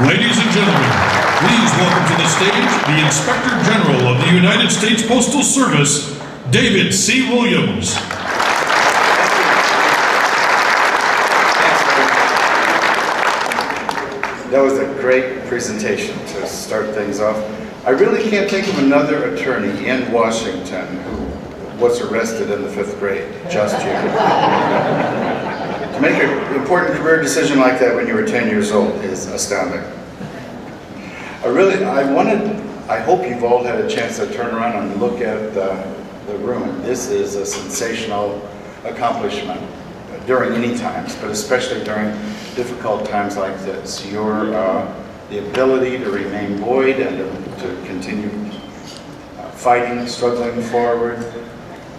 Ladies and gentlemen, please welcome to the stage the Inspector General of the United States Postal Service, David C. Williams. That was a great presentation to start things off. I really can't think of another attorney in Washington who was arrested in the 5th grade, just you. To make an important career decision like that when you were 10 years old is astounding. I hope you've all had a chance to turn around and look at the room. This is a sensational accomplishment during any times, but especially during difficult times like this. The ability to remain buoyed and to continue fighting, struggling forward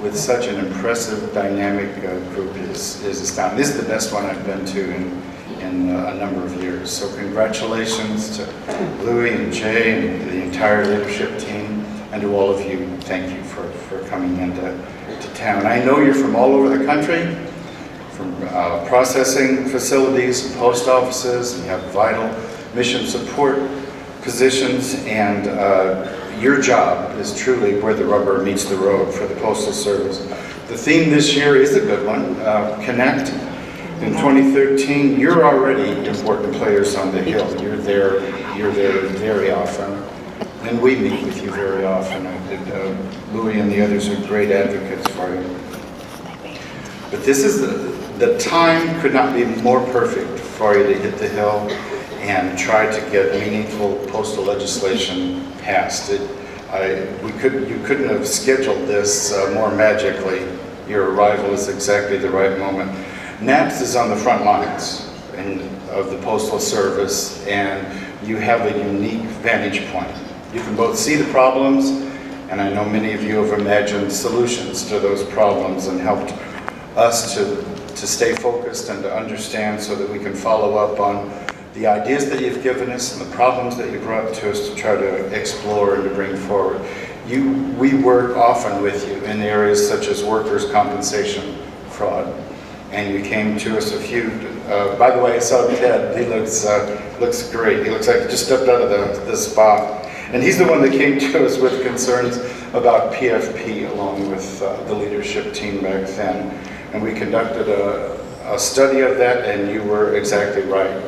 with such an impressive, dynamic group is astounding. This is the best one I've been to in a number of years. So congratulations to Louis and Jay and the entire leadership team, and to all of you, thank you for coming into town. I know you're from all over the country, from processing facilities, post offices, and you have vital mission support positions, and your job is truly where the rubber meets the road for the Postal Service. The theme this year is a good one, Connect. In 2013, you're already important players on the Hill. You're there very often, and we meet with you very often. Louis and the others are great advocates for you. But this is the time could not be more perfect for you to hit the Hill and try to get meaningful postal legislation passed. You couldn't have scheduled this more magically. Your arrival is exactly the right moment. NAPS is on the front lines of the Postal Service, and you have a unique vantage point. You can both see the problems, and I know many of you have imagined solutions to those problems and helped us to stay focused and to understand so that we can follow up on the ideas that you've given us and the problems that you brought to us to try to explore and to bring forward. We work often with you in areas such as workers' compensation fraud, and you came to us a few. By the way, I saw Ted. He looks great. He looks like he just stepped out of the spa. And he's the one that came to us with concerns about PFP along with the leadership team back then. And we conducted a study of that, and you were exactly right.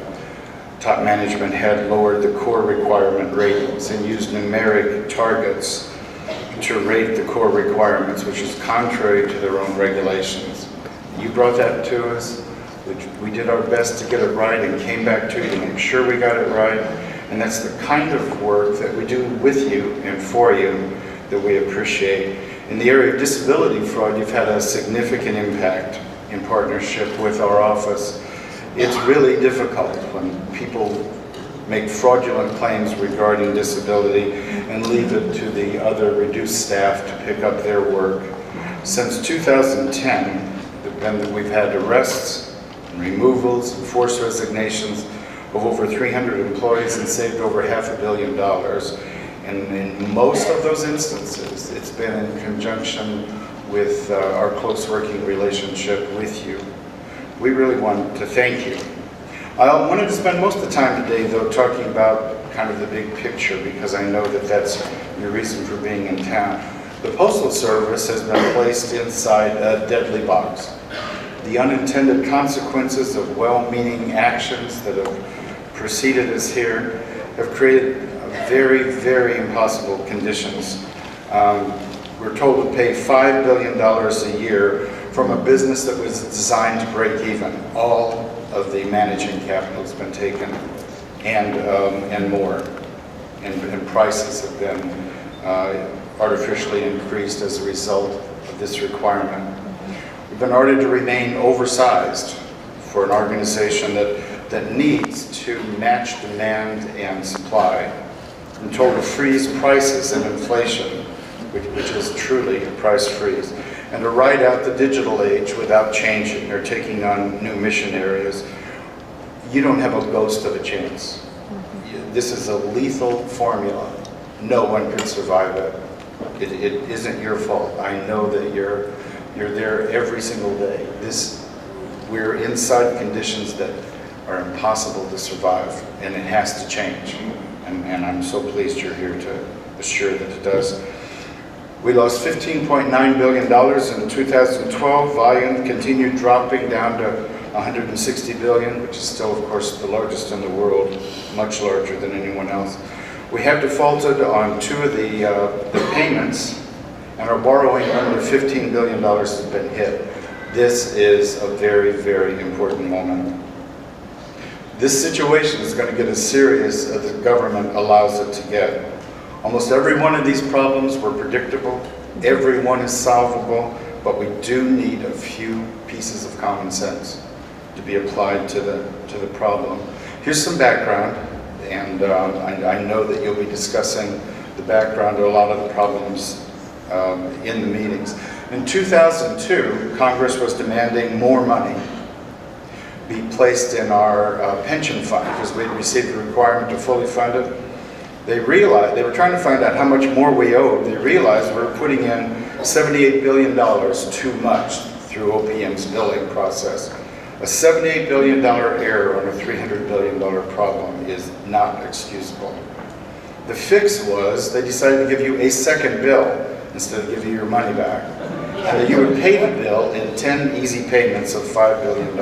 Top management had lowered the core requirement ratings and used numeric targets to rate the core requirements, which is contrary to their own regulations. You brought that to us. We did our best to get it right and came back to you to make sure we got it right. And that's the kind of work that we do with you and for you that we appreciate. In the area of disability fraud, you've had a significant impact in partnership with our office. It's really difficult when people make fraudulent claims regarding disability and leave it to the other reduced staff to pick up their work. Since 2010, we've had arrests, removals, and forced resignations of over 300 employees and saved over $500 million. And in most of those instances, it's been in conjunction with our close working relationship with you. We really want to thank you. I wanted to spend most of the time today, though, talking about kind of the big picture, because I know that that's your reason for being in town. The Postal Service has been placed inside a deadly box. The unintended consequences of well-meaning actions that have preceded us here have created very, very impossible conditions. We're told to pay $5 billion a year from a business that was designed to break even. All of the managing capital has been taken, and more. And prices have been artificially increased as a result of this requirement. We've been ordered to remain oversized for an organization that needs to match demand and supply. I'm told to freeze prices and inflation, which is truly a price freeze, and to ride out the digital age without changing or taking on new mission areas. You don't have a ghost of a chance. This is a lethal formula. No one could survive it. It isn't your fault. I know that you're there every single day. We're inside conditions that are impossible to survive, and it has to change. And I'm so pleased you're here to assure that it does. We lost $15.9 billion in 2012. Volume continued dropping down to 160 billion, which is still, of course, the largest in the world, much larger than anyone else. We have defaulted on 2 of the payments, and our borrowing under $15 billion has been hit. This is a very, very important moment. This situation is going to get as serious as the government allows it to get. Almost every one of these problems were predictable. Every one is solvable, but we do need a few pieces of common sense to be applied to the problem. Here's some background, and I know that you'll be discussing the background to a lot of the problems in the meetings. In 2002, Congress was demanding more money be placed in our pension fund because we had received the requirement to fully fund it. They realized, they were trying to find out how much more we owed. They realized we were putting in $78 billion too much through OPM's billing process. A $78 billion error on a $300 billion problem is not excusable. The fix was they decided to give you a second bill instead of giving you your money back. And that you would pay the bill in 10 easy payments of $5 billion.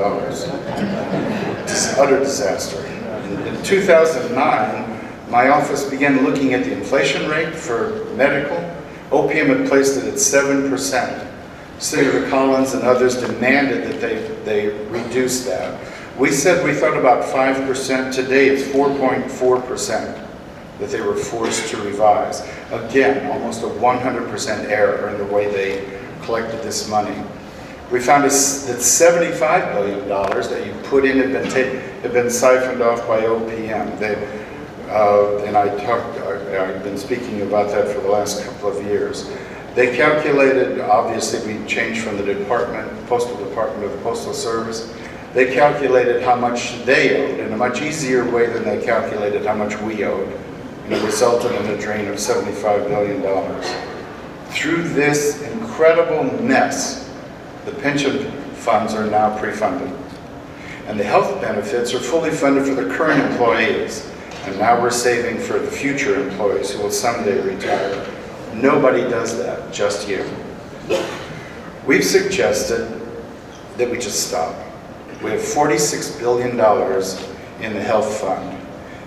It's an utter disaster. In 2009, my office began looking at the inflation rate for medical. OPM had placed it at 7%. Senator Collins and others demanded that they reduce that. We said we thought about 5%. Today it's 4.4% that they were forced to revise. Again, almost a 100% error in the way they collected this money. We found that $75 billion that you put in had been siphoned off by OPM. And I've been speaking about that for the last couple of years. They calculated, obviously we changed from the Postal Department to the Postal Service. They calculated how much they owed in a much easier way than they calculated how much we owed. And it resulted in a drain of $75 billion. Through this incredible mess, the pension funds are now pre-funded. And the health benefits are fully funded for the current employees. And now we're saving for the future employees who will someday retire. Nobody does that, just you. We've suggested that we just stop. We have $46 billion in the health fund.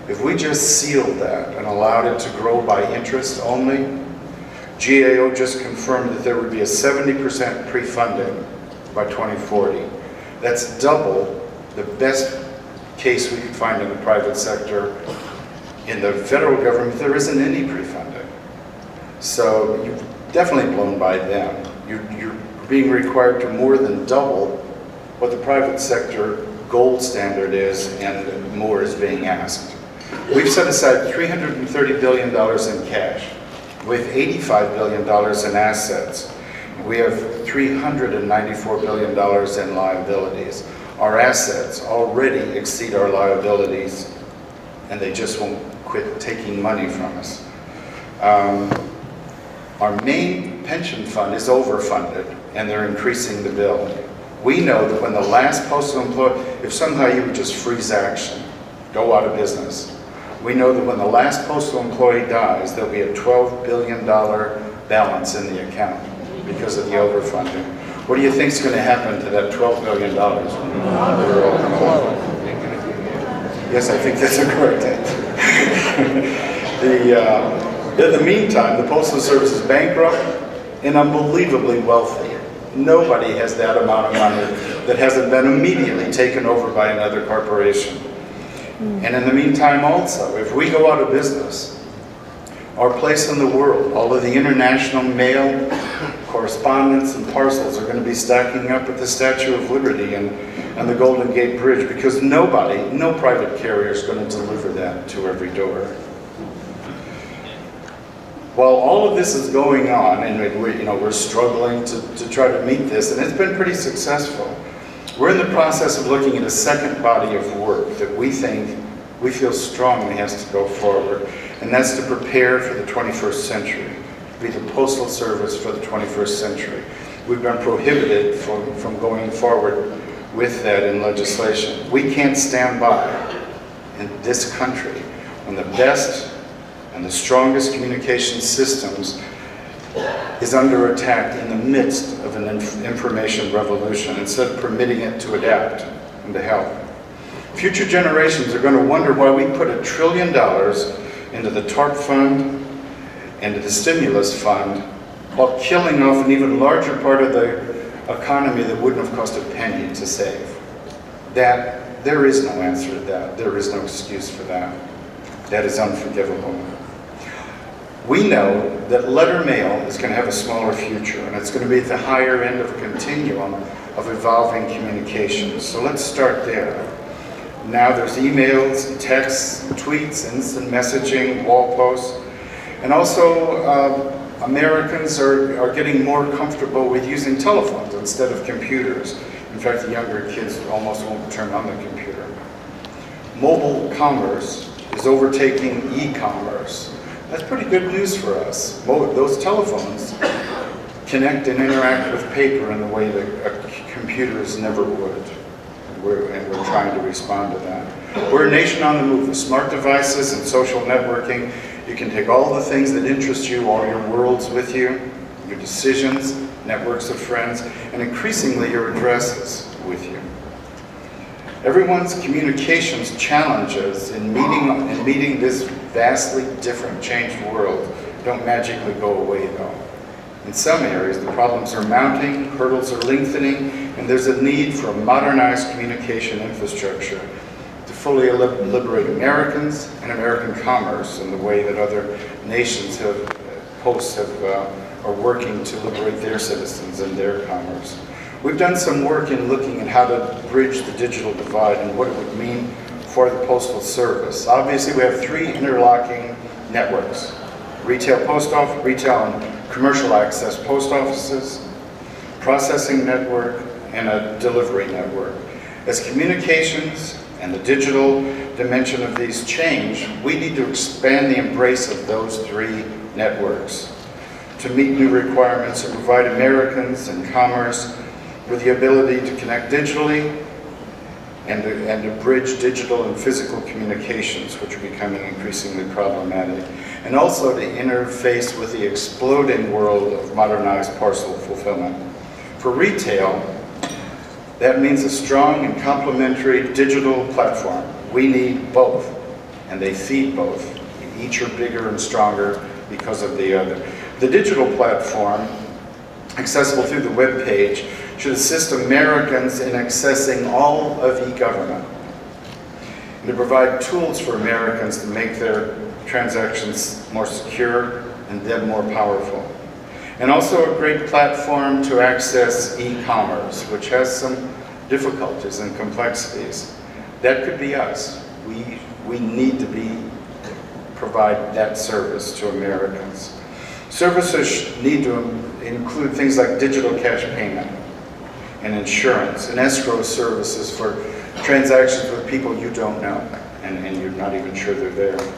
If we just sealed that and allowed it to grow by interest only, GAO just confirmed that there would be a 70% pre-funding by 2040. That's double the best case we could find in the private sector. In the federal government, there isn't any pre-funding. So you've definitely blown by them. You're being required to more than double what the private sector gold standard is, and more is being asked. We've set aside $330 billion in cash. We have $85 billion in assets. We have $394 billion in liabilities. Our assets already exceed our liabilities, and they just won't quit taking money from us. Our main pension fund is overfunded, and they're increasing the bill. We know that when the last postal employee, if somehow you would just freeze action, go out of business, we know that when the last postal employee dies, there'll be a $12 billion balance in the account because of the overfunding. What do you think is going to happen to that $12 billion? Yes, I think that's a correct answer. In the meantime, the Postal Service is bankrupt and unbelievably wealthy. Nobody has that amount of money that hasn't been immediately taken over by another corporation. And in the meantime also, if we go out of business, our place in the world, all of the international mail, correspondence, and parcels are going to be stacking up at the Statue of Liberty and the Golden Gate Bridge, because no private carrier is going to deliver that to every door. While all of this is going on, and we're struggling to try to meet this, and it's been pretty successful, we're in the process of looking at a second body of work that we feel strongly has to go forward, and that's to prepare for the 21st century, to be the Postal Service for the 21st century. We've been prohibited from going forward with that in legislation. We can't stand by in this country when the best and the strongest communication systems is under attack in the midst of an information revolution instead of permitting it to adapt and to help. Future generations are going to wonder why we put $1 trillion into the TARP fund and to the stimulus fund while killing off an even larger part of the economy that wouldn't have cost a penny to save. There is no answer to that. There is no excuse for that. That is unforgivable. We know that letter mail is going to have a smaller future, and it's going to be at the higher end of a continuum of evolving communications. So let's start there. Now there's emails, texts, tweets, instant messaging, wall posts, and also Americans are getting more comfortable with using telephones instead of computers. In fact, the younger kids almost won't turn on the computer. Mobile commerce is overtaking e-commerce. That's pretty good news for us. Those telephones connect and interact with paper in the way that computers never would. And we're trying to respond to that. We're a nation on the move with smart devices and social networking. You can take all the things that interest you, all your worlds with you, your decisions, networks of friends, and increasingly your addresses with you. Everyone's communications challenges in meeting this vastly different, changed world don't magically go away, though. In some areas, the problems are mounting, hurdles are lengthening, and there's a need for a modernized communication infrastructure to fully liberate Americans and American commerce in the way that other nations are working to liberate their citizens and their commerce. We've done some work in looking at how to bridge the digital divide and what it would mean for the Postal Service. Obviously, we have 3 interlocking networks: retail and commercial access post offices, processing network, and a delivery network. As communications and the digital dimension of these change, we need to expand the embrace of those 3 networks to meet new requirements and provide Americans and commerce with the ability to connect digitally and to bridge digital and physical communications, which are becoming increasingly problematic, and also to interface with the exploding world of modernized parcel fulfillment. For retail, that means a strong and complementary digital platform. We need both, and they feed both. Each are bigger and stronger because of the other. The digital platform, accessible through the web page, should assist Americans in accessing all of e-government and to provide tools for Americans to make their transactions more secure and then more powerful. And also a great platform to access e-commerce, which has some difficulties and complexities. That could be us. We need to provide that service to Americans. Services need to include things like digital cash payment and insurance and escrow services for transactions with people you don't know and you're not even sure they're there.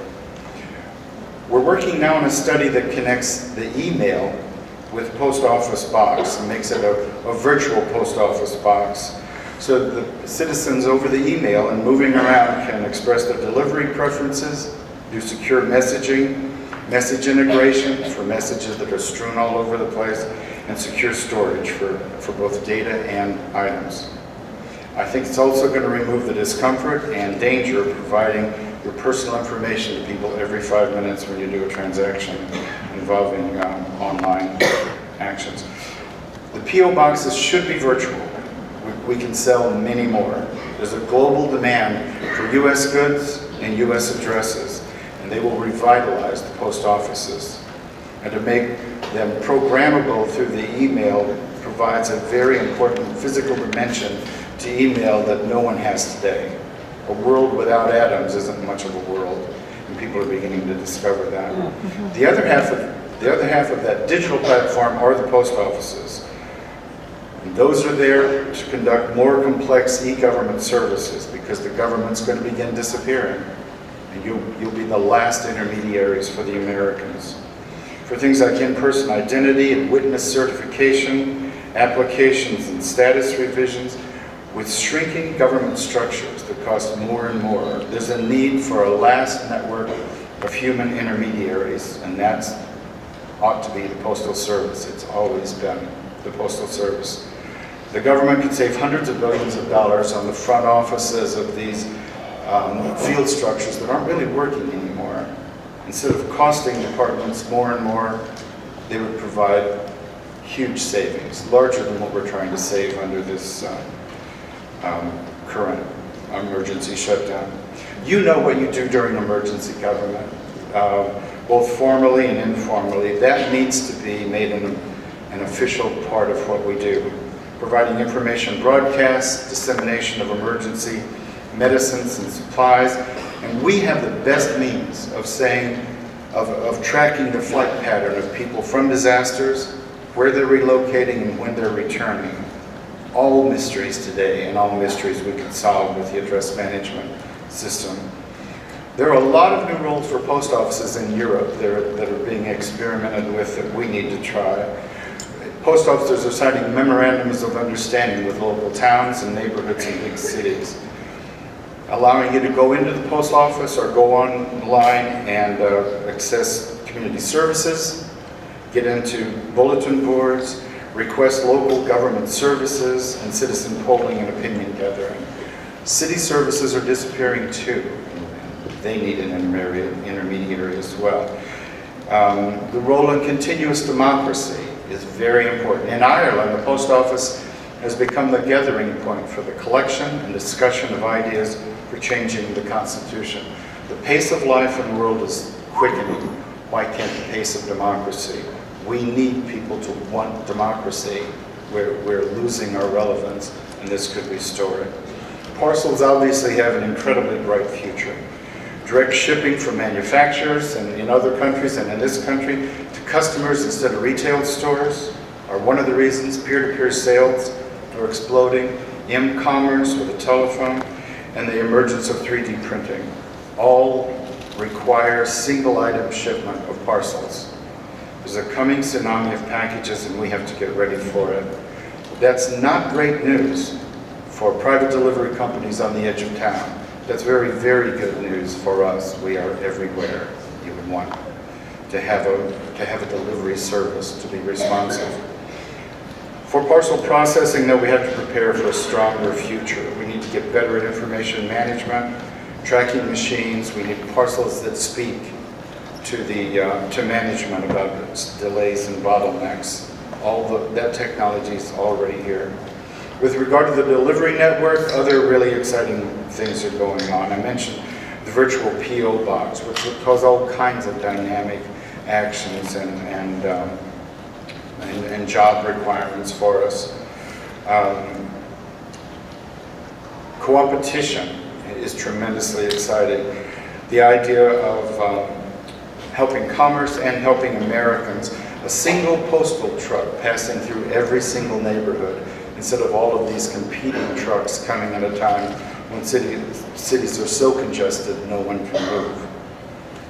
We're working now on a study that connects the email with post office box and makes it a virtual post office box so the citizens over the email and moving around can express their delivery preferences, do secure messaging, message integration for messages that are strewn all over the place, and secure storage for both data and items. I think it's also going to remove the discomfort and danger of providing your personal information to people every 5 minutes when you do a transaction involving online actions. The P.O. boxes should be virtual. We can sell many more. There's a global demand for U.S. goods and U.S. addresses, and they will revitalize the post offices. And to make them programmable through the email provides a very important physical dimension to email that no one has today. A world without atoms isn't much of a world, and people are beginning to discover that. The other half of that digital platform are the post offices. And those are there to conduct more complex e-government services because the government's going to begin disappearing. And you'll be the last intermediaries for the Americans. For things like in-person identity and witness certification, applications and status revisions, With shrinking government structures that cost more and more, there's a need for a last network of human intermediaries, and that ought to be the Postal Service. It's always been the Postal Service. The government could save hundreds of billions of dollars on the front offices of these field structures that aren't really working anymore. Instead of costing departments more and more, they would provide huge savings, larger than what we're trying to save under this current emergency shutdown. You know what you do during emergency government, both formally and informally. That needs to be made an official part of what we do. Providing information broadcasts, dissemination of emergency medicines and supplies, and we have the best means of tracking the flight pattern of people from disasters, where they're relocating and when they're returning. All mysteries today, and all mysteries we can solve with the address management system. There are a lot of new roles for post offices in Europe that are being experimented with that we need to try. Post officers are signing memorandums of understanding with local towns and neighborhoods in big cities, allowing you to go into the post office or go online and access community services, get into bulletin boards, request local government services, and citizen polling and opinion gathering. City services are disappearing too. They need an intermediary as well. The role in continuous democracy is very important. In Ireland, the post office has become the gathering point for the collection and discussion of ideas for changing the Constitution. The pace of life in the world is quickening. Why can't the pace of democracy? We need people to want democracy. We're losing our relevance, and this could restore it. Parcels obviously have an incredibly bright future. Direct shipping from manufacturers and in other countries and in this country to customers instead of retail stores are one of the reasons. Peer-to-peer sales are exploding, m-commerce with a telephone, and the emergence of 3D printing all require single item shipment of parcels. There's a coming tsunami of packages and we have to get ready for it. That's not great news for private delivery companies on the edge of town. That's very, very good news for us. We are everywhere. You would want to have a delivery service to be responsive. For parcel processing, though, we have to prepare for a stronger future. We need to get better at information management, tracking machines. We need parcels that speak to management about delays and bottlenecks. That technology is already here. With regard to the delivery network, other really exciting things are going on. I mentioned the virtual PO box, which would cause all kinds of dynamic actions and job requirements for us. Co-opetition is tremendously exciting. The idea of helping commerce and helping Americans, a single postal truck passing through every single neighborhood, instead of all of these competing trucks coming at a time when cities are so congested no one can move.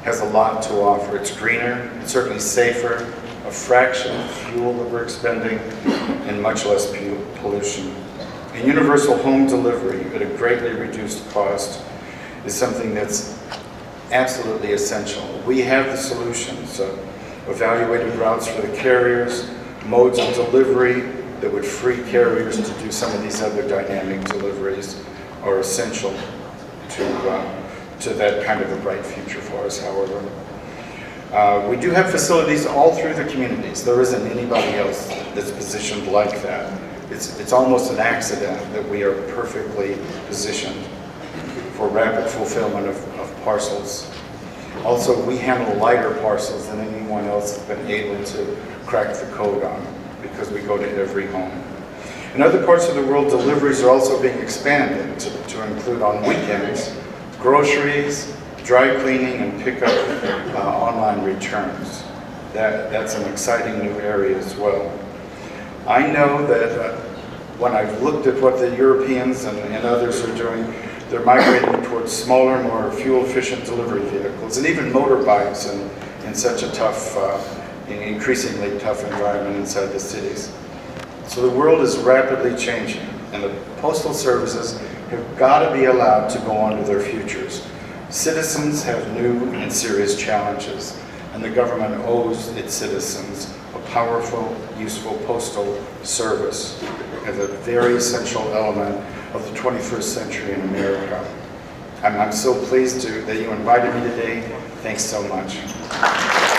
Has a lot to offer. It's greener, it's certainly safer, a fraction of fuel that we're expending, and much less pollution. And universal home delivery at a greatly reduced cost is something that's absolutely essential. We have the solutions, evaluated routes for the carriers, modes of delivery that would free carriers to do some of these other dynamic deliveries are essential to that kind of a bright future for us, however. We do have facilities all through the communities. There isn't anybody else that's positioned like that. It's almost an accident that we are perfectly positioned for rapid fulfillment of parcels. Also, we handle lighter parcels than anyone else has been able to crack the code on, because we go to every home. In other parts of the world, deliveries are also being expanded to include on weekends, groceries, dry cleaning, and pickup online returns. That's an exciting new area as well. I know that when I've looked at what the Europeans and others are doing, they're migrating towards smaller, more fuel-efficient delivery vehicles, and even motorbikes in such a tough, increasingly tough environment inside the cities. So the world is rapidly changing. and the postal services have got to be allowed to go on to their futures. Citizens have new and serious challenges, and the government owes its citizens a powerful, useful postal service as a very essential element of the 21st century in America. I'm so pleased that you invited me today. Thanks so much.